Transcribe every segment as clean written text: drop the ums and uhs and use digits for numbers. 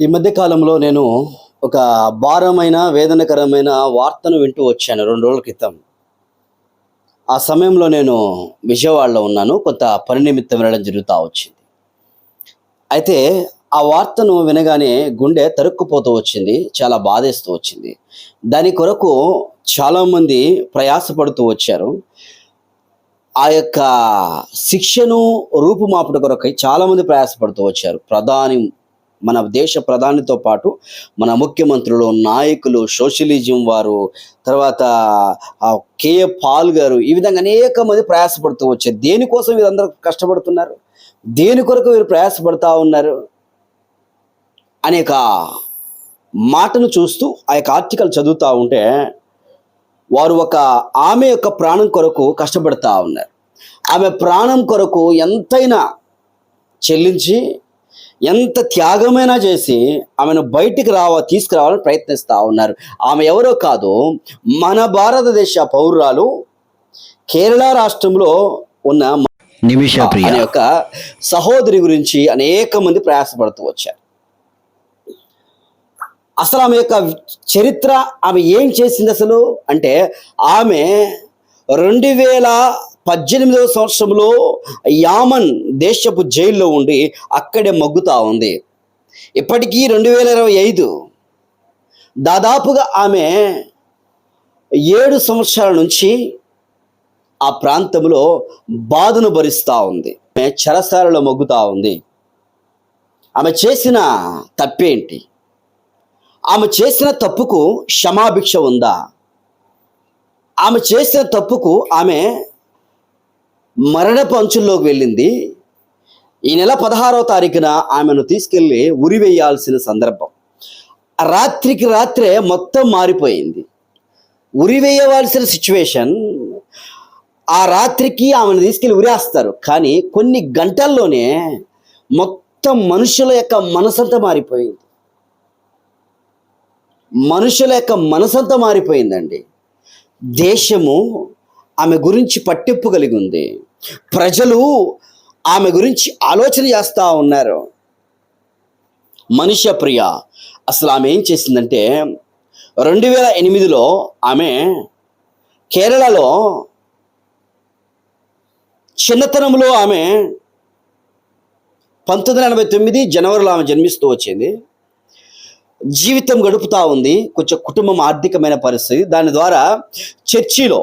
ఈ మధ్య కాలంలో నేను ఒక భారమైన, వేదనకరమైన వార్తను వింటూ వచ్చాను 2 రోజుల క్రితం. ఆ సమయంలో నేను విజయవాడలో ఉన్నాను. కొంత పని నిమిత్తం వెళ్ళడం జరుగుతా వచ్చింది. అయితే ఆ వార్తను వినగానే గుండె తరుక్కుపోతూ వచ్చింది. చాలా బాధేస్తూ వచ్చింది. దాని కొరకు చాలామంది ప్రయాసపడుతూ వచ్చారు. ఆ యొక్క శిక్షను రూపుమాపుట కొరకై చాలామంది ప్రయాసపడుతూ వచ్చారు. మన దేశ ప్రధానితో పాటు మన ముఖ్యమంత్రులు, నాయకులు, సోషలిజం వారు, తర్వాత కేఏ పాల్ గారు, ఈ విధంగా అనేక మంది ప్రయాసపడుతూ వచ్చారు. దేనికోసం వీరందరూ కష్టపడుతున్నారు? దేని కొరకు వీరు ప్రయాసపడతా ఉన్నారు అనేక మాటను చూస్తూ ఆ యొక్క ఆర్టికల్ చదువుతూ ఉంటే వారు ఆమె యొక్క ప్రాణం కొరకు కష్టపడతా ఉన్నారు. ఆమె ప్రాణం కొరకు ఎంతైనా చెల్లించి, ఎంత త్యాగమైనా చేసి ఆమెను బయటికి తీసుకురావాలని ప్రయత్నిస్తూ ఉన్నారు. ఆమె ఎవరో కాదు, మన భారతదేశ పౌరురాలు, కేరళ రాష్ట్రంలో ఉన్న నిమిష ప్రియ అనే యొక్క సహోదరి గురించి అనేక మంది ప్రయాసపడుతూ వచ్చారు. అసలు ఆమె యొక్క చరిత్ర, ఆమె ఏం చేసింది అసలు అంటే, ఆమె 2018వ సంవత్సరంలో యామన్ దేశపు జైల్లో ఉండి అక్కడే మగ్గుతా ఉంది. ఇప్పటికీ 2025, దాదాపుగా ఆమె 7 సంవత్సరాల నుంచి ఆ ప్రాంతంలో బాధను భరిస్తూ ఉంది. ఆమె చెరసాలలో మగ్గుతా ఉంది. ఆమె చేసిన తప్పేంటి? ఆమె చేసిన తప్పుకు క్షమాభిక్ష ఉందా? ఆమె చేసిన తప్పుకు ఆమె మరణపు అంచుల్లోకి వెళ్ళింది. ఈ నెల 16వ తారీఖున ఆమెను తీసుకెళ్ళి ఉరివేయాల్సిన సందర్భం. రాత్రికి రాత్రే మొత్తం మారిపోయింది. ఉరివేయవలసిన సిచ్యువేషన్, ఆ రాత్రికి ఆమెను తీసుకెళ్ళి ఉరేస్తారు. కానీ కొన్ని గంటల్లోనే మొత్తం మనుషుల యొక్క మనసంతా మారిపోయింది. మనుషుల యొక్క మనసంతా మారిపోయిందండి. దేశము ఆమె గురించి పట్టింపు కలిగి ఉంది. ప్రజలు ఆమె గురించి ఆలోచన చేస్తూ ఉన్నారు. మనిష ప్రియ అసలు ఆమె ఏం చేసిందంటే, 2008లో ఆమె కేరళలో చిన్నతనంలో, ఆమె 1989 జనవరిలో ఆమె జన్మిస్తూ వచ్చింది. జీవితం గడుపుతూ ఉంది. కొంచెం కుటుంబం ఆర్థికమైన పరిస్థితి, దాని ద్వారా చర్చిలో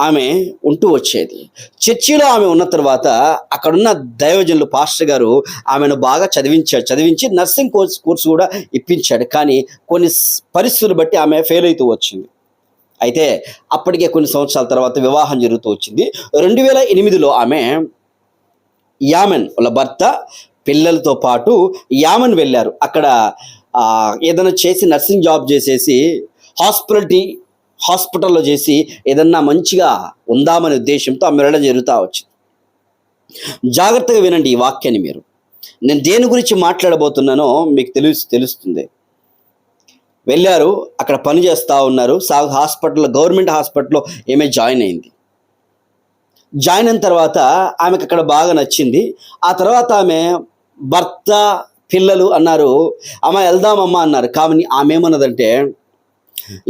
ఆమె ఉంటూ వచ్చేది. చర్చిలో ఆమె ఉన్న తర్వాత అక్కడున్న దైవజనులు, పాస్టర్ గారు ఆమెను బాగా చదివించి నర్సింగ్ కోర్సు కూడా ఇప్పించాడు. కానీ కొన్ని పరిస్థితులు బట్టి ఆమె ఫెయిల్ అవుతూ వచ్చింది. అయితే అప్పటికే కొన్ని సంవత్సరాల తర్వాత వివాహం జరుగుతూ వచ్చింది. 2008లో ఆమె యామెన్ వాళ్ళ భర్త, పిల్లలతో పాటు యామన్ వెళ్ళారు. అక్కడ ఏదైనా చేసి నర్సింగ్ జాబ్ చేసేసి హాస్పిటల్లో చేసి ఏదన్నా మంచిగా ఉందామనే ఉద్దేశంతో ఆమె వెళ్ళడం జరుగుతూ వచ్చింది. జాగ్రత్తగా వినండి ఈ వాక్యాన్ని. నేను దేని గురించి మాట్లాడబోతున్నానో మీకు తెలుస్తుంది. వెళ్ళారు, అక్కడ పని చేస్తూ ఉన్నారు. గవర్నమెంట్ హాస్పిటల్లో ఏమే జాయిన్ అయింది. జాయిన్ అయిన తర్వాత ఆమెకు అక్కడ బాగా నచ్చింది. ఆ తర్వాత ఆమె భర్త, పిల్లలు అన్నారు, అమ్మ వెళ్దామమ్మా అన్నారు. కానీ ఆమె ఏమన్నదంటే,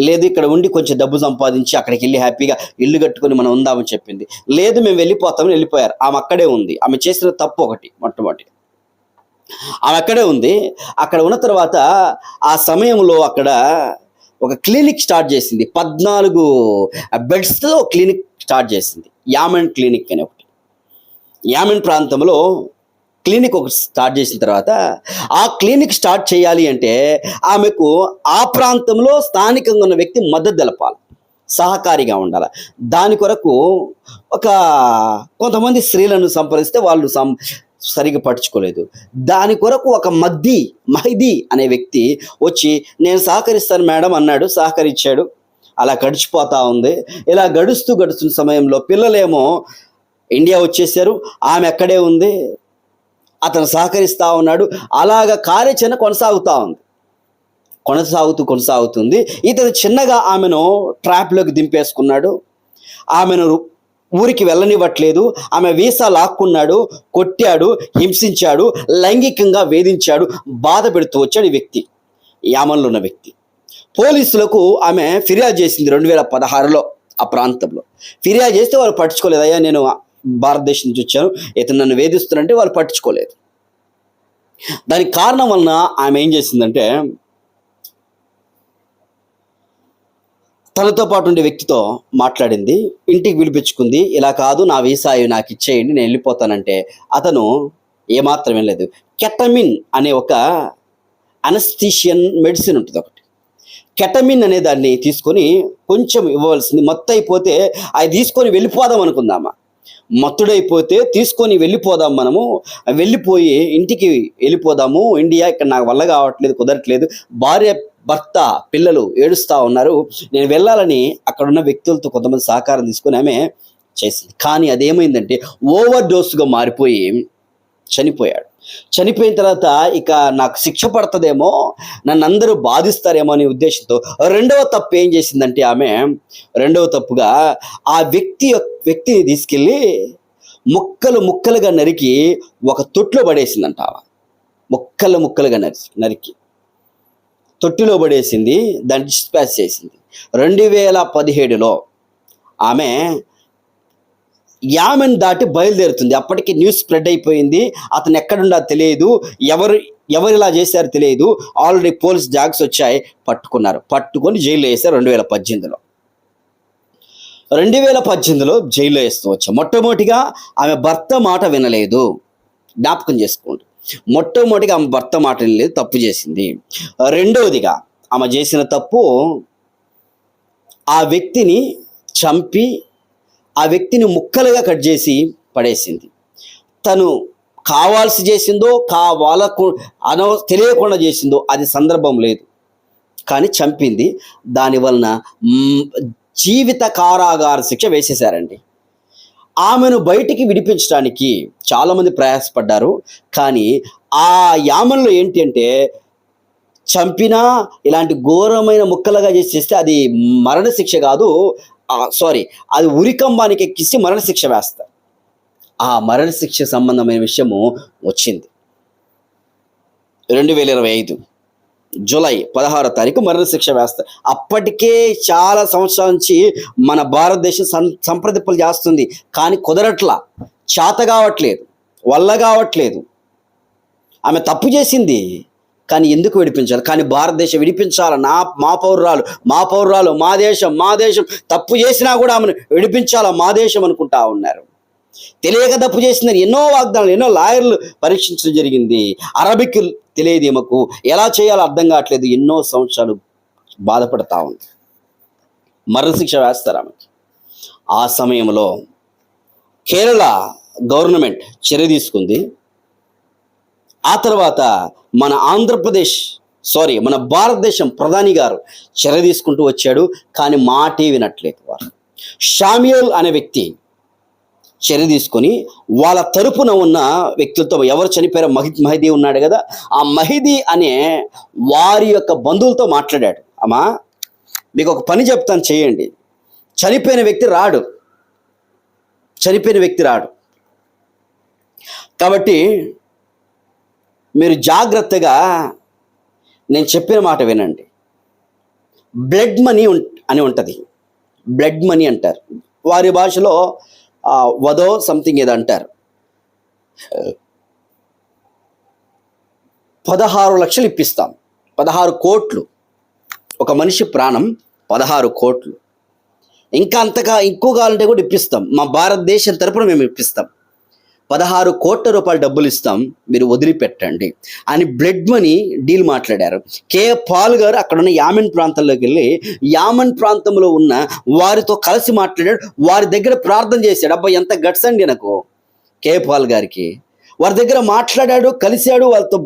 లేదు ఇక్కడ ఉండి కొంచెం డబ్బు సంపాదించి అక్కడికి వెళ్ళి హ్యాపీగా ఇల్లు కట్టుకొని మనం ఉందామని చెప్పింది. లేదు మేము వెళ్ళిపోతామని వెళ్ళిపోయారు. ఆమె అక్కడే ఉంది. ఆమె చేసిన తప్పు ఒకటి, మొట్టమొదటి ఆమె అక్కడే ఉంది. అక్కడ ఉన్న తర్వాత ఆ సమయంలో అక్కడ ఒక క్లినిక్ స్టార్ట్ చేసింది. 14 బెడ్స్తో క్లినిక్ స్టార్ట్ చేసింది. యామెన్ క్లినిక్ అని ఒకటి. యామెన్ ప్రాంతంలో క్లినిక్ ఒకటి స్టార్ట్ చేసిన తర్వాత, ఆ క్లినిక్ స్టార్ట్ చేయాలి అంటే ఆమెకు ఆ ప్రాంతంలో స్థానికంగా ఉన్న వ్యక్తి మద్దతు తెలపాలి, సహకారిగా ఉండాలి. దాని కొరకు కొంతమంది స్త్రీలను సంప్రదిస్తే వాళ్ళు సరిగా పట్టించుకోలేదు. దాని కొరకు ఒక మహదీ అనే వ్యక్తి వచ్చి, నేను సహకరిస్తాను మేడం అన్నాడు. సహకరించాడు. అలా గడిచిపోతూ ఉంది. ఇలా గడుస్తున్న సమయంలో పిల్లలేమో ఇండియా వచ్చేసారు. ఆమె అక్కడే ఉంది. అతను సహకరిస్తూ ఉన్నాడు. అలాగ కార్యాచరణ కొనసాగుతుంది. ఇతను చిన్నగా ఆమెను ట్రాప్లోకి దింపేసుకున్నాడు. ఆమెను ఊరికి వెళ్ళనివ్వట్లేదు. ఆమె వీసా లాక్కున్నాడు, కొట్టాడు, హింసించాడు, లైంగికంగా వేధించాడు, బాధ పెడుతూ వచ్చాడు ఈ వ్యక్తి, యామన్లో ఉన్న వ్యక్తి. పోలీసులకు ఆమె ఫిర్యాదు చేసింది 2016లో. ఆ ప్రాంతంలో ఫిర్యాదు చేస్తే వాళ్ళు పట్టించుకోలేదు. అయ్యా నేను భారతదేశం నుంచి వచ్చాను, ఇతను నన్ను వేధిస్తున్నారంటే వాళ్ళు పట్టించుకోలేదు. దానికి కారణం వలన ఆమె ఏం చేసిందంటే తనతో పాటు ఉండే వ్యక్తితో మాట్లాడింది, ఇంటికి పిలిపించుకుంది. ఇలా కాదు, నా వీసా నాకు ఇచ్చేయండి, నేను వెళ్ళిపోతానంటే అతను ఏమాత్రం వెళ్ళలేదు. కెటమిన్ అనే ఒక అనస్థీషియన్ మెడిసిన్ ఉంటుంది ఒకటి. కెటమిన్ అనే దాన్ని తీసుకొని కొంచెం ఇవ్వవలసింది. మత్తు అయిపోతే అది తీసుకొని వెళ్ళిపోదాం అనుకుందామా, మత్తుడైపోతే తీసుకొని వెళ్ళిపోదాం, మనము వెళ్ళిపోయి ఇంటికి వెళ్ళిపోదాము, ఇండియా ఇక్కడ నాకు వల్ల కావట్లేదు, కుదరట్లేదు, భార్య భర్త పిల్లలు ఏడుస్తూ ఉన్నారు, నేను వెళ్ళాలని అక్కడ ఉన్న వ్యక్తులతో కొంతమంది సహకారం తీసుకొని ఆమె చేసింది. కానీ అదేమైందంటే ఓవర్ డోస్గా మారిపోయి చనిపోయాడు. చనిపోయిన తర్వాత ఇక నాకు శిక్ష పడుతుందేమో, నన్ను అందరూ బాధిస్తారేమో అనే ఉద్దేశంతో రెండవ తప్పు ఏం చేసిందంటే ఆమె రెండవ తప్పుగా ఆ వ్యక్తిని తీసుకెళ్ళి ముక్కలుగా నరికి ఒక తొట్టులో పడేసిందంట. ముక్కలుగా నరికి తొట్టిలో పడేసింది, దాన్ని డిస్పాచ్ చేసింది. 2017లో ఆమె యామెన్ దాటి బయలుదేరుతుంది. అప్పటికి న్యూస్ స్ప్రెడ్ అయిపోయింది, అతను ఎక్కడుండా తెలియదు, ఎవరు ఇలా చేశారో తెలియదు. ఆల్రెడీ పోలీస్ జాగ్స్ వచ్చాయి, పట్టుకొని జైల్లో వేశారు 2018లో. 2018లో జైల్లో వేస్తూ వచ్చా. మొట్టమొదటిగా ఆమె భర్త మాట వినలేదు, జ్ఞాపకం చేసుకోండి. మొట్టమొదటిగా ఆమె భర్త మాట వినలేదు, తప్పు చేసింది. రెండవదిగా ఆమె చేసిన తప్పు, ఆ వ్యక్తిని చంపి ఆ వ్యక్తిని ముక్కలుగా కట్ చేసి పడేసింది. తను కావాల్సి చేసిందో వాళ్ళకు తెలియకుండా చేసిందో అది సందర్భం లేదు, కానీ చంపింది. దానివలన జీవిత కారాగార శిక్ష వేసేశారండి. ఆమెను బయటికి విడిపించడానికి చాలామంది ప్రయాసపడ్డారు, కానీ ఆ యామన్లో ఏంటి అంటే చంపినా ఇలాంటి ఘోరమైన ముక్కలుగా చేస్తే అది మరణశిక్ష కాదు, అది ఉరికంబానికి ఎక్కిస్తే మరణశిక్ష వేస్తారు. ఆ మరణశిక్ష సంబంధమైన విషయము వచ్చింది 2025 జూలై 16వ తారీఖు మరణశిక్ష వేస్తారు. అప్పటికే చాలా సంవత్సరాల నుంచి మన భారతదేశం సంప్రదింపులు చేస్తుంది, కానీ కుదరట్లా, చేత కావట్లేదు, వల్ల కావట్లేదు. ఆమె తప్పు చేసింది, కానీ ఎందుకు విడిపించాలి? కానీ భారతదేశం విడిపించాలి, మా పౌరురాలు, మా దేశం తప్పు చేసినా కూడా ఆమెను విడిపించాలా మా దేశం అనుకుంటా ఉన్నారు. తెలియక తప్పు చేసిందని ఎన్నో వాగ్దానాలు, ఎన్నో లాయర్లు పరీక్షించడం జరిగింది. అరబిక్ తెలియదు ఈమెకు, ఎలా చేయాలో అర్థం కావట్లేదు, ఎన్నో సంవత్సరాలు బాధపడతా ఉంది. మరణశిక్ష వేస్తారు ఆమెకి. ఆ సమయంలో కేరళ గవర్నమెంట్ చర్య తీసుకుంది. ఆ తర్వాత మన మన భారతదేశం ప్రధాని గారు చర్య తీసుకుంటూ వచ్చాడు, కానీ మాటే వినట్లేదు వారు. షామ్యూల్ అనే వ్యక్తి చర్య తీసుకొని వాళ్ళ తరపున ఉన్న వ్యక్తులతో, ఎవరు చనిపోయారో మహిదీ ఉన్నాడు కదా, ఆ మహిదీ అనే వారి యొక్క బంధువులతో మాట్లాడాడు. అమ్మా, మీకు ఒక పని చెప్తాను, చేయండి. చనిపోయిన వ్యక్తి రాడు, కాబట్టి మీరు జాగ్రత్తగా నేను చెప్పిన మాట వినండి. బ్లడ్ మనీ అని ఉంటుంది, బ్లడ్ మనీ అంటారు వారి భాషలో, వదో సంథింగ్ ఏదో అంటారు. 16 లక్షలు ఇప్పిస్తాం, 16 కోట్లు. ఒక మనిషి ప్రాణం 16 కోట్లు. ఇంకా అంతగా ఎక్కువ కావాలంటే కూడా ఇప్పిస్తాం, మా భారతదేశం తరపున మేము ఇప్పిస్తాం. 16 కోట్ల రూపాయలు డబ్బులు ఇస్తాం, మీరు వదిలిపెట్టండి అని బ్లడ్ మనీ డీల్ మాట్లాడారు. పాల్ గారు అక్కడ ఉన్న యామన్ ప్రాంతంలోకి వెళ్ళి యామన్ ప్రాంతంలో ఉన్న వారితో కలిసి మాట్లాడాడు, వారి దగ్గర ప్రార్థన చేశాడు. అబ్బా, ఎంత గట్స్ అండి నాకు పాల్ గారికి. వారి దగ్గర మాట్లాడాడు, కలిశాడు, వాళ్ళతో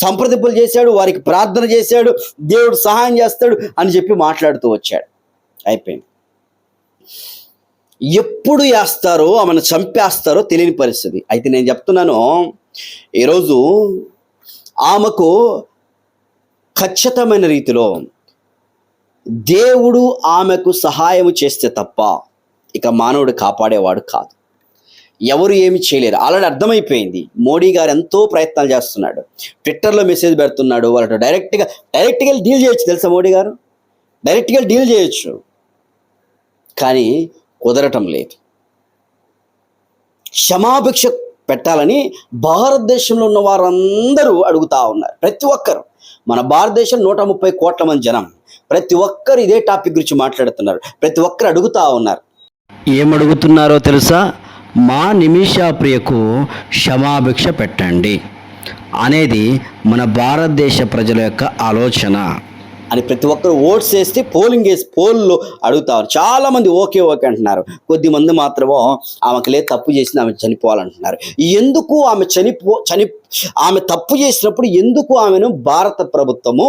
సంప్రదింపులు చేశాడు, వారికి ప్రార్థన చేశాడు, దేవుడు సహాయం చేస్తాడు అని చెప్పి మాట్లాడుతూ వచ్చాడు. అయిపోయింది. ఎప్పుడు వేస్తారో ఆమెను చంపేస్తారో తెలియని పరిస్థితి. అయితే నేను చెప్తున్నాను, ఈరోజు ఆమెకు ఖచ్చితమైన రీతిలో దేవుడు ఆమెకు సహాయం చేస్తే తప్ప ఇక మానవుడు కాపాడేవాడు కాదు. ఎవరు ఏమి చేయలేరు. ఆల్రెడీ అర్థమైపోయింది. మోడీ గారు ఎంతో ప్రయత్నాలు చేస్తున్నాడు, ట్విట్టర్లో మెసేజ్ పెడుతున్నాడు. వాళ్ళతో డైరెక్ట్గా డీల్ చేయొచ్చు తెలుసా, మోడీ గారు డైరెక్ట్గా డీల్ చేయొచ్చు, కానీ కుదరటం లేదు. క్షమాభిక్ష పెట్టాలని భారతదేశంలో ఉన్న వారందరూ అడుగుతూ ఉన్నారు. ప్రతి ఒక్కరు, మన భారతదేశం 130 కోట్ల మంది జనం, ప్రతి ఒక్కరు ఇదే టాపిక్ గురించి మాట్లాడుతున్నారు. ప్రతి ఒక్కరు అడుగుతూ ఉన్నారు. ఏమడుగుతున్నారో తెలుసా? మా నిమిషా ప్రియకు క్షమాభిక్ష పెట్టండి అనేది మన భారతదేశ ప్రజల యొక్క ఆలోచన అని ప్రతి ఒక్కరు ఓట్స్ వేస్తే పోల్లో అడుగుతారు. చాలామంది ఓకే అంటున్నారు. కొద్దిమంది మాత్రమో ఆమెకు తప్పు చేసింది, ఆమె చనిపోవాలంటున్నారు. ఎందుకు ఆమె తప్పు చేసినప్పుడు ఎందుకు ఆమెను భారత ప్రభుత్వము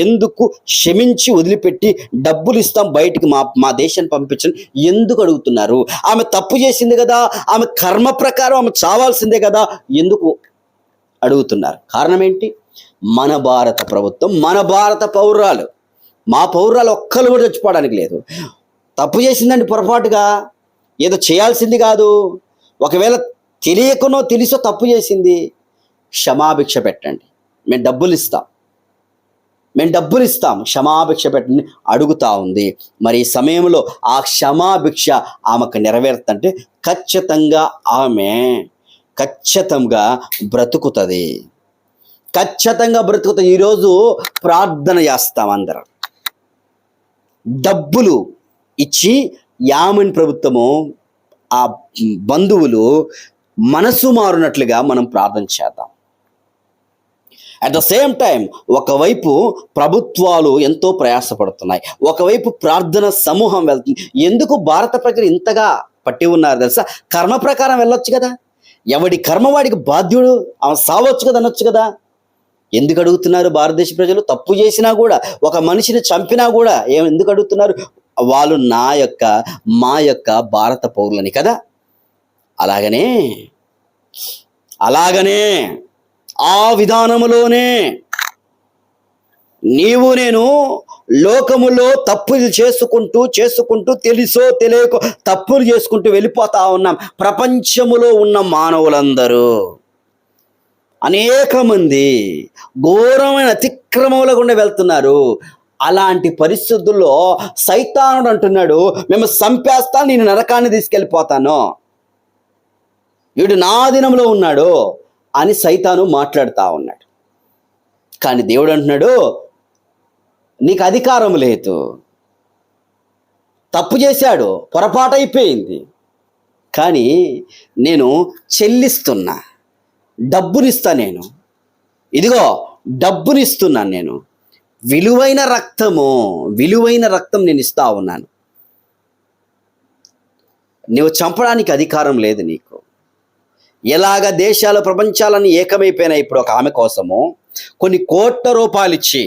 ఎందుకు క్షమించి వదిలిపెట్టి డబ్బులు ఇస్తాం బయటికి మా దేశాన్ని పంపించండి ఎందుకు అడుగుతున్నారు? ఆమె తప్పు చేసింది కదా, ఆమె కర్మ ప్రకారం ఆమె చావాల్సిందే కదా, ఎందుకు అడుగుతున్నారు? కారణం ఏంటి? మన భారత ప్రభుత్వం, మన భారత పౌరాలు, మా పౌరాలు ఒక్కరు కూడా చచ్చిపోవడానికి లేదు. తప్పు చేసిందండి, పొరపాటుగా ఏదో చేయాల్సింది కాదు. ఒకవేళ తెలియకనో తెలుసో తప్పు చేసింది, క్షమాభిక్ష పెట్టండి, మేము డబ్బులు ఇస్తాం, క్షమాభిక్ష పెట్టండి అడుగుతా ఉంది. మరి ఈ సమయంలో ఆ క్షమాభిక్ష ఆమెకు నెరవేరుతుంటే ఖచ్చితంగా బ్రతుకుతుంది. ఈరోజు ప్రార్థన చేస్తాం అందరం, డబ్బులు ఇచ్చి యామన్ ప్రభుత్వము ఆ బంధువులు మనసు మారునట్లుగా మనం ప్రార్థన చేద్దాం. అట్ ద సేమ్ టైం ఒకవైపు ప్రభుత్వాలు ఎంతో ప్రయాసపడుతున్నాయి, ఒకవైపు ప్రార్థన సమూహం వెళ్తుంది. ఎందుకు భారత ప్రజలు ఇంతగా పట్టి ఉన్నారు తెలుసా? కర్మ ప్రకారం వెళ్ళొచ్చు కదా, ఎవడి కర్మ వాడికి బాధ్యుడు, ఆమె సావచ్చు కదా అనొచ్చు కదా. ఎందుకు అడుగుతున్నారు భారతదేశ ప్రజలు? తప్పు చేసినా కూడా, ఒక మనిషిని చంపినా కూడా ఎందుకు అడుగుతున్నారు? వాళ్ళు మా యొక్క భారత పౌరులని కదా. అలాగనే ఆ విధానములోనే నీవు నేను లోకములో తప్పులు చేసుకుంటూ తెలుసో తెలియకో తప్పులు చేసుకుంటూ వెళ్ళిపోతా ఉన్నాం. ప్రపంచములో ఉన్న మానవులందరూ అనేక మంది ఘోరమైన అతిక్రమముల గుండా వెళ్తున్నారు. అలాంటి పరిస్థితుల్లో సైతానుడు అంటున్నాడు, మేము చంపేస్తా, నేను నరకాన్ని తీసుకెళ్ళిపోతాను, వీడు నా అధీనంలో ఉన్నాడు అని సైతాను మాట్లాడుతూ ఉన్నాడు. కానీ దేవుడు అంటున్నాడు, నీకు అధికారం లేదు. తప్పు చేశాడు, పొరపాటు అయిపోయింది, కానీ నేను చెల్లిస్తున్నా, డబ్బునిస్తా, ఇదిగో డబ్బునిస్తున్నాను, నేను విలువైన రక్తం నేను ఇస్తా ఉన్నాను. నువ్వు చంపడానికి అధికారం లేదు నీకు. ఎలాగ దేశాలు ప్రపంచాలన్నీ ఏకమైపోయినాయి ఇప్పుడు ఒక ఆమె కోసము కొన్ని కోట్ల రూపాయలు ఇచ్చి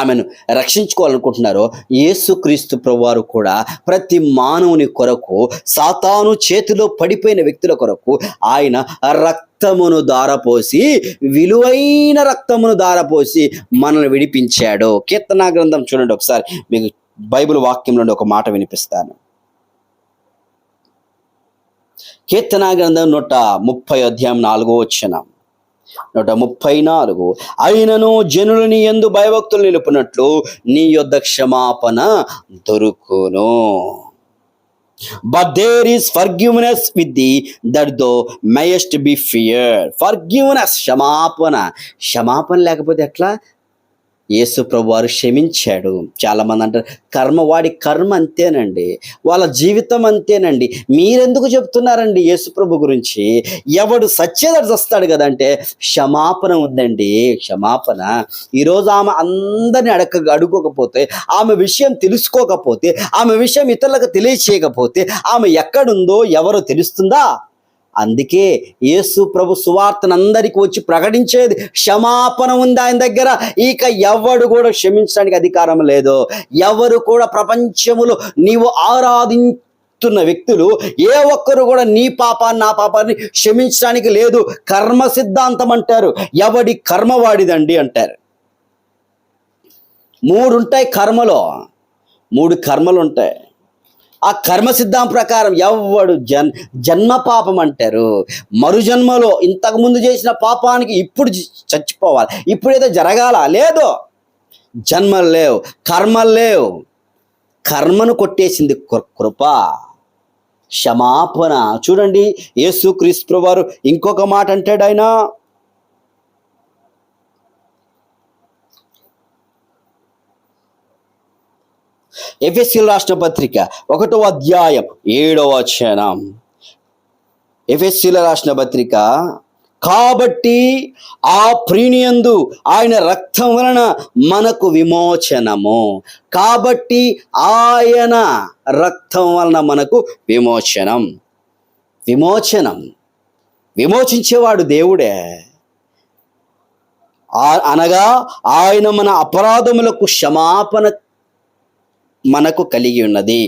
ఆమెను రక్షించుకోవాలనుకుంటున్నారో, యేసుక్రీస్తు ప్రభువారు కూడా ప్రతి మానవుని కొరకు, సాతాను చేతిలో పడిపోయిన వ్యక్తుల కొరకు ఆయన విలువైన రక్తమును దారపోసి మనల్ని విడిపించాడు. కీర్తనా గ్రంథం చూడండి ఒకసారి, మీకు బైబిల్ వాక్యం నుండి ఒక మాట వినిపిస్తాను. కీర్తనా గ్రంథం 130 134 అయినను జనులు నీ యందు భయభక్తులు నిలుపునట్లు నీ యొద్ద క్షమాపణ దొరుకును. But there is forgiveness with thee that thou mayest be feared. Forgiveness, క్షమాపణ లేకపోతే ఎట్లా? యేసు ప్రభువారు క్షమించాడు. చాలామంది అంటారు వాడి కర్మ అంతేనండి, వాళ్ళ జీవితం అంతేనండి. మీరెందుకు చెప్తున్నారండి యేసు ప్రభు గురించి? ఎవడు సచ్చేదాడు చస్తాడు కదంటే క్షమాపణ ఉందండి, క్షమాపణ. ఈరోజు ఆమె అందరిని అడుక్కోకపోతే, ఆమె విషయం తెలుసుకోకపోతే, ఆమె విషయం ఇతరులకు తెలియచేయకపోతే ఆమె ఎక్కడుందో ఎవరో తెలుస్తుందా? అందుకే యేసు ప్రభు సువార్తను అందరికీ వచ్చి ప్రకటించేది, క్షమాపణ ఉంది ఆయన దగ్గర. ఇక ఎవడు కూడా క్షమించడానికి అధికారం లేదు. ఎవరు కూడా ప్రపంచములో నీవు ఆరాధిస్తున్న వ్యక్తులు ఏ ఒక్కరు కూడా నీ పాపాన్ని నా పాపాన్ని క్షమించడానికి లేదు. కర్మ సిద్ధాంతం అంటారు, ఎవడి కర్మ వాడిదండి అంటారు. 3 ఉంటాయి కర్మలో, 3 కర్మలు ఉంటాయి. ఆ కర్మ సిద్ధాంతం ప్రకారం ఎవడు జన్మ పాపం అంటారు. మరుజన్మలో ఇంతకుముందు చేసిన పాపానికి ఇప్పుడు చచ్చిపోవాలి, ఇప్పుడేదో జరగాల, లేదు. జన్మలు లేవు, కర్మలు లేవు. కర్మను కొట్టేసింది కృప, క్షమాపణ. చూడండి, యేసుక్రీస్తు వారు ఇంకొక మాట అంటాడు. ఆయన ఎఫెసీయులకు రాసిన పత్రిక 1వ అధ్యాయం 7వ వచనం. ఎఫెసీయులకు రాసిన పత్రిక, కాబట్టి ఆ ప్రీనియందు ఆయన రక్తం వలన మనకు విమోచనము. కాబట్టి ఆయన రక్తం వలన మనకు విమోచనం. విమోచించేవాడు దేవుడే. అనగా ఆయన మన అపరాధములకు క్షమాపణ మనకు కలిగి ఉన్నది.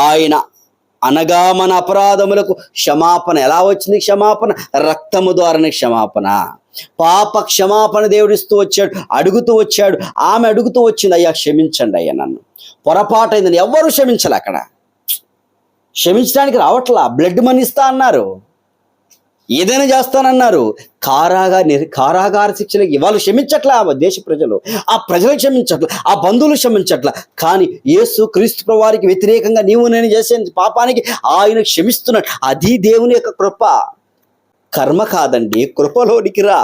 ఆయన అనగా మన అపరాధములకు క్షమాపణ. ఎలా వచ్చింది క్షమాపణ? రక్తము ద్వారానే క్షమాపణ. పాప క్షమాపణ దేవుడిస్తూ వచ్చాడు, అడుగుతూ వచ్చాడు. ఆమె అడుగుతూ వచ్చింది, అయ్యా క్షమించండి అయ్యా, నన్ను పొరపాటు అయిందని. ఎవ్వరూ క్షమించాలి. అక్కడ క్షమించడానికి రావట్లా. బ్లడ్ మనీ ఇస్తా అన్నారు, ఏదైనా చేస్తానన్నారు. కారాగార శిక్షలకి వాళ్ళు క్షమించట్లా. ఆ దేశ ప్రజలు, ఆ ప్రజలు క్షమించట్లా, ఆ బంధువులు క్షమించట్లా. కానీ యేసుక్రీస్తు వారికి వ్యతిరేకంగా నీవు నేను చేసే పాపానికి ఆయన క్షమిస్తున్నాడు. అది దేవుని యొక్క కృప. కర్మ కాదండి, కృపలోనికి రా.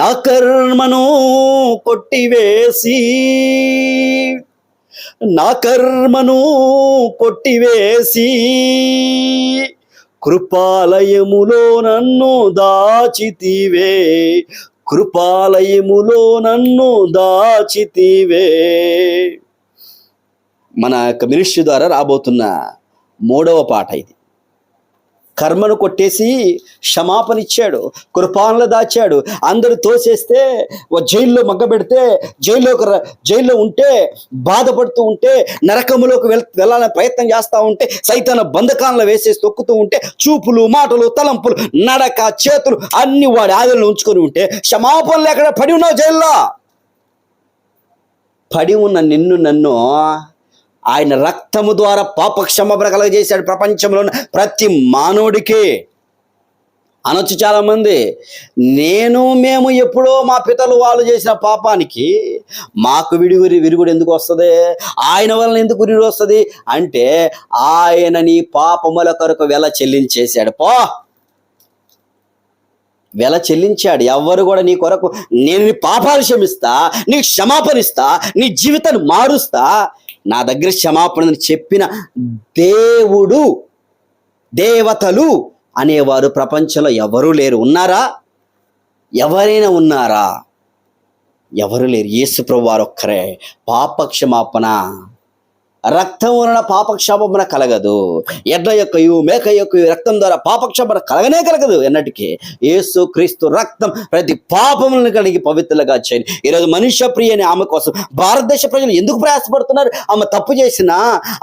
నా కర్మను కొట్టివేసి, నా కర్మను కొట్టివేసి కృపాలయములో నన్ను దాచితివే, కృపాలయములో నన్ను దాచితివే. మన యొక్క మినిస్ట్రీ ద్వారా రాబోతున్న 3వ పాట ఇది. కర్మను కొట్టేసి క్షమాపణ ఇచ్చాడు, కృపాలను దాచాడు. అందరూ తోసేస్తే, జైల్లో మగ్గబెడితే, జైల్లో ఉంటే, బాధపడుతూ ఉంటే, నరకములోకి వెళ్ళాలని ప్రయత్నం చేస్తూ ఉంటే, సైతాన బంధకాలను వేసేసి తొక్కుతూ ఉంటే, చూపులు, మాటలు, తలంపులు, నడక, చేతులు అన్ని వాడి ఆదరణలో ఉంచుకొని ఉంటే, క్షమాపణలు ఎక్కడ పడి ఉన్నావు? జైల్లో పడి ఉన్న నిన్ను నన్ను ఆయన రక్తము ద్వారా పాప క్షమాపణ కలగజేశాడు. ప్రపంచంలో ఉన్న ప్రతి మానవుడికి. అనొచ్చు చాలామంది, మేము ఎప్పుడో మా పితలు వాళ్ళు చేసిన పాపానికి మాకు విరుగుడు ఎందుకు వస్తుంది? ఆయన వలన ఎందుకు విరుగుడు వస్తుంది అంటే, ఆయన నీ పాపముల కొరకు వెల చెల్లించేశాడు. వెల చెల్లించాడు. ఎవ్వరు కూడా నీ కొరకు, నేను నీ పాపాలు క్షమిస్తా, నీ క్షమాపణిస్తా, నీ జీవితాన్ని మారుస్తా, నా దగ్గర క్షమాపణని చెప్పిన దేవుడు, దేవతలు అనేవారు ప్రపంచంలో ఎవరూ లేరు. ఉన్నారా? ఎవరైనా ఉన్నారా? ఎవరు లేరు. యేసు ప్రభువు వారు ఒక్కరే. పాప క్షమాపణ, రక్తం వలన పాపక్షమాపణ కలగదు. ఎడ్ల యొక్కయు మేక యొక్కయు రక్తం ద్వారా పాపక్షమాపణ కలగదు ఎన్నటికీ. యేసు క్రీస్తు రక్తం ప్రతి పాపములను కలిగి పవిత్రులుగా చేయండి. ఈరోజు మనుష్య ప్రియ అని ఆమె కోసం భారతదేశ ప్రజలు ఎందుకు ప్రయాసపడుతున్నారు? ఆమె తప్పు చేసినా,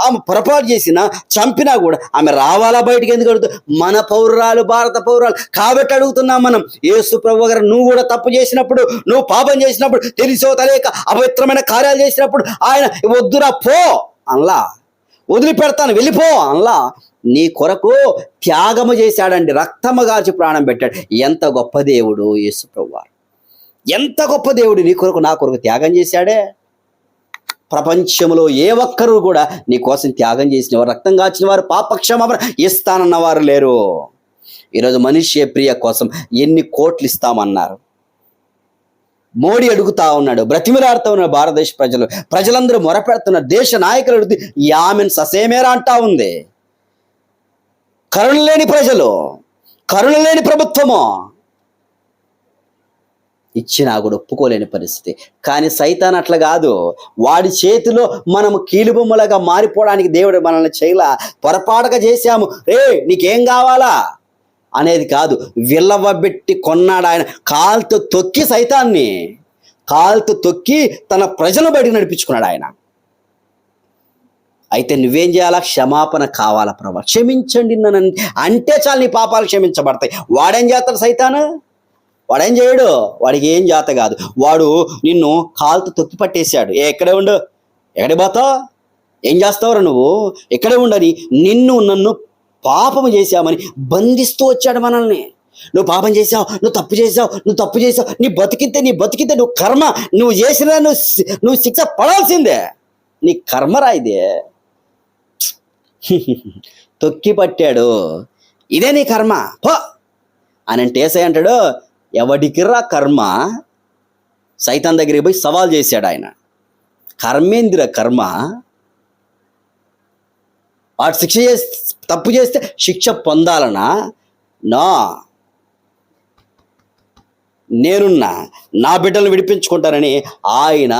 ఆమె పొరపాటు చేసినా, చంపినా కూడా ఆమె రావాలా బయటికి? ఎందుకు అడుగుతారు? మన పౌరురాలు, భారత పౌరురాలు కాబట్టి అడుగుతున్నాం మనం. యేసు ప్రభువు గారు, నువ్వు కూడా తప్పు చేసినప్పుడు, నువ్వు పాపం చేసినప్పుడు, తెలిసో తెలియక అపవిత్రమైన కార్యాలు చేసినప్పుడు ఆయన వద్దురా పో అన్లా, వదిలిపెడతాను వెళ్ళిపో అన్లా. నీ కొరకు త్యాగము చేశాడండి, రక్తము గార్చి ప్రాణం పెట్టాడు. ఎంత గొప్ప దేవుడు యేసు ప్రభువారు, ఎంత గొప్ప దేవుడు! నీ కొరకు, నా కొరకు త్యాగం చేశాడే. ప్రపంచంలో ఏ ఒక్కరు కూడా నీ కోసం త్యాగం చేసిన వారు, రక్తం కాచిన వారు, పాపక్షమాపణ ఇస్తానన్న వారు లేరు. ఈరోజు మనుష్య ప్రియ కోసం ఎన్ని కోట్లు ఇస్తామన్నారు. మోడీ అడుగుతా ఉన్నాడు, బ్రతిమిలాడుతూ ఉన్నాడు. భారతదేశ ప్రజలందరూ మొరపెడుతున్నారు. దేశ నాయకులు అడుగుతూ ఆమెను ససేమేరా అంటా ఉంది. కరుణ లేని ప్రజలు, కరుణ లేని ప్రభుత్వము ఇచ్చినా కూడా ఒప్పుకోలేని పరిస్థితి. కానీ సైతాన్ అట్లా కాదు. వాడి చేతిలో మనము కీలుబొమ్మలుగా మారిపోవడానికి దేవుడు మనల్ని చేయలా. పొరపాటుగా చేశాము, నీకేం కావాలా అనేది కాదు. విల్లవబెట్టి కొన్నాడు ఆయన. కాలుతో తొక్కి, సైతాన్ని కాలుతో తొక్కి తన ప్రజలు బయటకు నడిపించుకున్నాడు ఆయన. అయితే నువ్వేం చేయాలా? క్షమాపణ కావాలా? ప్రభా క్షమించండి నన్ను అంటే చాలు, నీ పాపాలు క్షమించబడతాయి. వాడేం చేస్తాడు? సైతాను వాడేం చేయడు. వాడికి ఏం చేత కాదు. వాడు నిన్ను కాలుతో తొక్కి పట్టేశాడు. ఎక్కడే ఉండు, ఎక్కడికి పోతావు? ఏం చేస్తావురా నువ్వు? ఇక్కడే ఉండని నిన్ను నన్ను పాపము చేశామని బంధిస్తూ వచ్చాడు మనల్ని. నువ్వు పాపం చేసావు, నువ్వు తప్పు చేసావు, నువ్వు తప్పు చేసావు, నీ బతికితే నువ్వు కర్మ, నువ్వు చేసిన నువ్వు శిక్ష పడాల్సిందే. నీ కర్మరా ఇదే. తొక్కి పట్టాడు, ఇదే నీ కర్మ పో అని అంటే ఏసయ్య అంటాడు, ఎవడికిరా కర్మ? సైతాన్ దగ్గరికి పోయి సవాల్ చేశాడు ఆయన. కర్మేందిర కర్మ? వాడు తప్పు చేస్తే శిక్ష పొందాలనా? నా నేనున్నా, నా బిడ్డలను విడిపించుకుంటానని ఆయన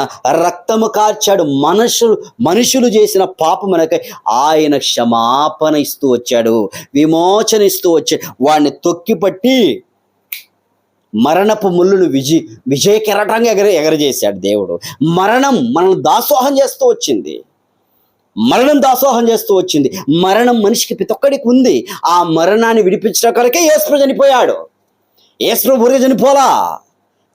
రక్తము కార్చాడు. మనుషులు చేసిన పాపమునకై ఆయన క్షమాపణ ఇస్తూ వచ్చాడు, విమోచన ఇస్తూ వచ్చాడు. వాడిని తొక్కిపట్టి మరణపు ముళ్ళును విజయ కెరటంగా ఎగరజేశాడు దేవుడు. మరణం మనల్ని దాసోహం చేస్తూ వచ్చింది. మరణం మనిషికి ప్రతి ఒక్కడికి ఉంది. ఆ మరణాన్ని విడిపించడం కొరకే యేసు చనిపోయాడు. యేసు ప్రభు ఊరికే చనిపోలా.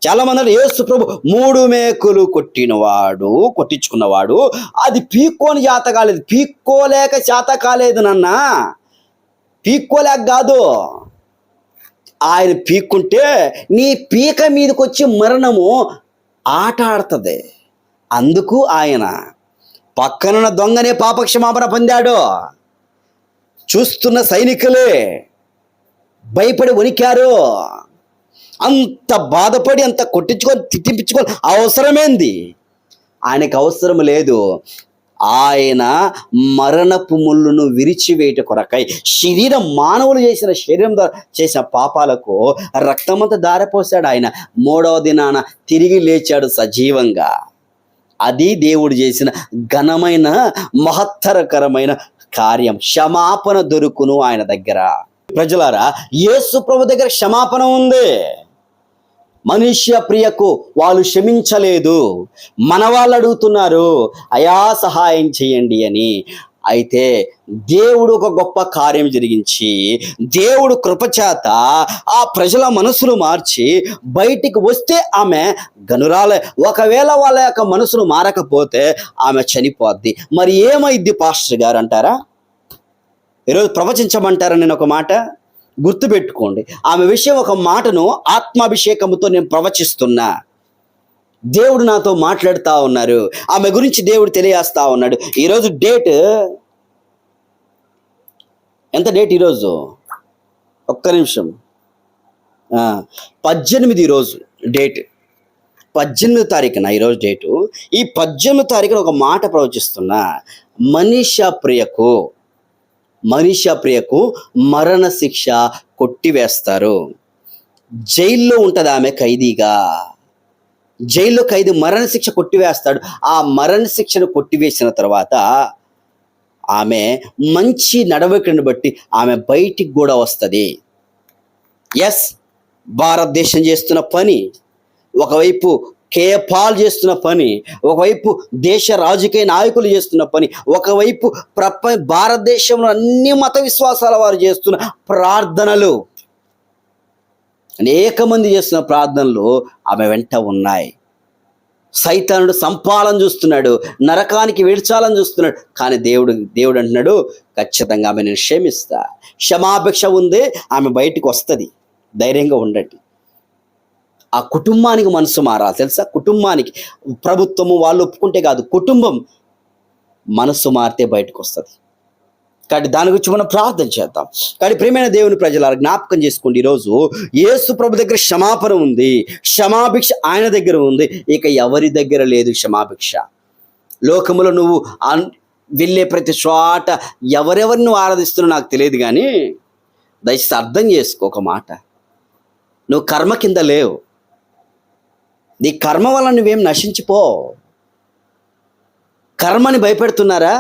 చాలా మంది అంటే యేసు ప్రభు 3 మేకులు కొట్టించుకున్నవాడు, అది పీక్కోని చేత కాలేదు, పీక్కోలేక చేత కాలేదు నాన్న, పీక్కోలేక కాదు. ఆయన పీక్కుంటే నీ పీక మీదకి వచ్చి మరణము ఆట ఆడుతుంది. అందుకు ఆయన పక్కనున్న దొంగనే పాపక్షమాపణ పొందాడు. చూస్తున్న సైనికులే భయపడి వణికారు. అంత బాధపడి అంత కొట్టించుకొని తిట్టించుకొని అవసరమేంది? ఆయనకు అవసరం లేదు. ఆయన మరణపు ముళ్ళును విరిచివేయట కొరకై మానవులు చేసిన శరీరం ద్వారా చేసిన పాపాలకు రక్తమంతా దారిపోసాడు. ఆయన 3వ దినాన తిరిగి లేచాడు సజీవంగా. అది దేవుడు చేసిన ఘనమైన మహత్తరకరమైన కార్యం. క్షమాపణ దొరుకును ఆయన దగ్గర. ప్రజలారా, యేసు ప్రభు దగ్గర క్షమాపణ ఉంది. మనుష్య ప్రియకు వాళ్ళు క్షమించలేదు. మన వాళ్ళు అడుగుతున్నారు, అయా సహాయం చేయండి అని. అయితే దేవుడు ఒక గొప్ప కార్యం జరిగించి, దేవుడు కృపచేత ఆ ప్రజల మనసులు మార్చి బయటికి వస్తే ఆమె గనురాలే. ఒకవేళ వాళ్ళ యొక్క మనసులు మారకపోతే ఆమె చనిపోద్ది. మరి ఏమైద్ది పాస్టర్ గారు అంటారా? ఈరోజు ప్రవచించమంటారా? నేను ఒక మాట గుర్తుపెట్టుకోండి. ఆమె విషయం ఒక మాటను ఆత్మాభిషేకముతో నేను ప్రవచిస్తున్నా. దేవుడు నాతో మాట్లాడుతూ ఉన్నారు. ఆమె గురించి దేవుడు తెలియజేస్తా ఉన్నాడు. ఈరోజు డేట్ ఎంత? డేట్ ఈరోజు ఒక్క నిమిషం, 18 ఈరోజు డేట్, 18వ తారీఖున ఈరోజు డేటు. ఈ 18వ తారీఖున ఒక మాట ప్రవచిస్తున్నా. మనిషా ప్రియకు మరణ శిక్ష కొట్టివేస్తారు. జైల్లో ఉంటుంది ఆమె ఖైదీగా. జైల్లో ఖైదీ మరణ శిక్ష కొట్టివేస్తాడు. ఆ మరణ శిక్షను కొట్టివేసిన తర్వాత ఆమె మంచి నడవడికను బట్టి ఆమె బయటికి కూడా వస్తుంది. ఎస్, భారతదేశం చేస్తున్న పని ఒకవైపు, కేపాల్ చేస్తున్న పని ఒకవైపు, దేశ రాజకీయ నాయకులు చేస్తున్న పని ఒకవైపు, భారతదేశంలో అన్ని మత విశ్వాసాల వారు చేస్తున్న ప్రార్థనలు, అనేక మంది చేస్తున్న ప్రార్థనలు ఆమె వెంట ఉన్నాయి. సైతానుడు సంపాలని చూస్తున్నాడు, నరకానికి విడ్చాలని చూస్తున్నాడు. కానీ దేవుడు అంటున్నాడు, ఖచ్చితంగా ఆమె నేను క్షమిస్తా. క్షమాభిక్ష ఉంది, ఆమె బయటికి వస్తుంది. ధైర్యంగా ఉండండి. ఆ కుటుంబానికి మనసు మారాలి, తెలుసా? కుటుంబానికి, ప్రభుత్వము వాళ్ళు ఒప్పుకుంటే కాదు, కుటుంబం మనసు మారితే బయటకు వస్తుంది. కాబట్టి దాని గురించి మనం ప్రార్థన చేద్దాం. కానీ ప్రియమైన దేవుని ప్రజలారా, జ్ఞాపకం చేసుకోండి, ఈరోజు యేసు ప్రభు దగ్గర క్షమాపణ ఉంది, క్షమాభిక్ష ఆయన దగ్గర ఉంది. ఇక ఎవరి దగ్గర లేదు క్షమాభిక్ష. లోకములో నువ్వు వెళ్ళే ప్రతి చోట ఎవరెవరిని నువ్వు ఆరాధిస్తున్నావు నాకు తెలియదు, కానీ దయచేసి అర్థం చేసుకో ఒక మాట. నువ్వు కర్మ కింద లేవు. నీ కర్మ వల్ల నువ్వేం నశించిపో. కర్మని భయపెడుతున్నారా?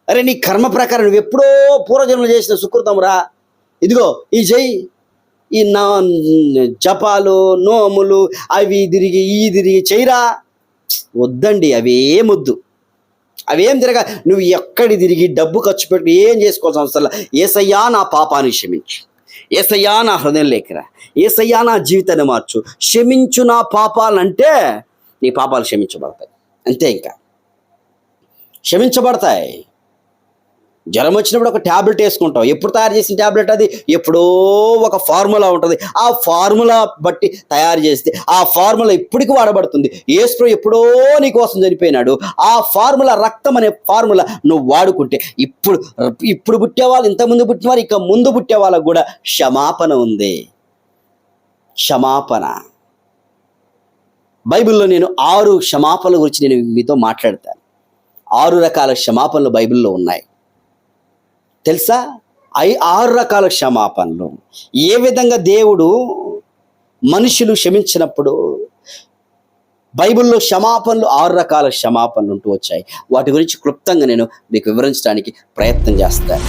అరే, నీ కర్మ ప్రకారం నువ్వు ఎప్పుడో పూర్వజన్మలు చేసిన సుకృతం రా, ఇదిగో ఈ ఈ జపాలు నోములు అవి తిరిగి చేయరా. వద్దండి, అవేం తిరగా. నువ్వు ఎక్కడి తిరిగి డబ్బు ఖర్చు పెట్టి ఏం చేసుకోవాల్సిన అవసరం లేదు. యేసయ్యా నా పాపాన్ని క్షమించు, యేసయ్యా నా హృదయం లేకరా, యేసయ్యా నా జీవితాన్ని మార్చు, క్షమించు నా పాపాలంటే నీ పాపాలు క్షమించబడతాయి. అంతే. ఇంకా క్షమించబడతాయి. జ్వరం వచ్చినప్పుడు ఒక ట్యాబ్లెట్ వేసుకుంటాం. ఎప్పుడు తయారు చేసిన ట్యాబ్లెట్ అది? ఎప్పుడో ఒక ఫార్ములా ఉంటుంది. ఆ ఫార్ములా బట్టి తయారు చేస్తే ఆ ఫార్ములా ఇప్పటికి వాడబడుతుంది. యేసు ఎప్పుడో నీ కోసం చనిపోయినాడు. ఆ ఫార్ములా, రక్తం అనే ఫార్ములా నువ్వు వాడుకుంటే ఇప్పుడు పుట్టేవాళ్ళు, ఇంతకుముందు పుట్టినవారు, ఇక ముందు పుట్టే వాళ్ళకు కూడా క్షమాపణ ఉంది. క్షమాపణ. బైబిల్లో నేను 6 క్షమాపణల గురించి నేను మీతో మాట్లాడతాను. 6 రకాల క్షమాపణలు బైబిల్లో ఉన్నాయి. తెలుసా? 6 రకాల క్షమాపణలు. ఏ విధంగా దేవుడు మనుషులు క్షమించినప్పుడు బైబిల్లో క్షమాపణలు 6 రకాల క్షమాపణలు ఉంటూ వచ్చాయి. వాటి గురించి క్లుప్తంగా నేను మీకు వివరించడానికి ప్రయత్నం చేస్తాను.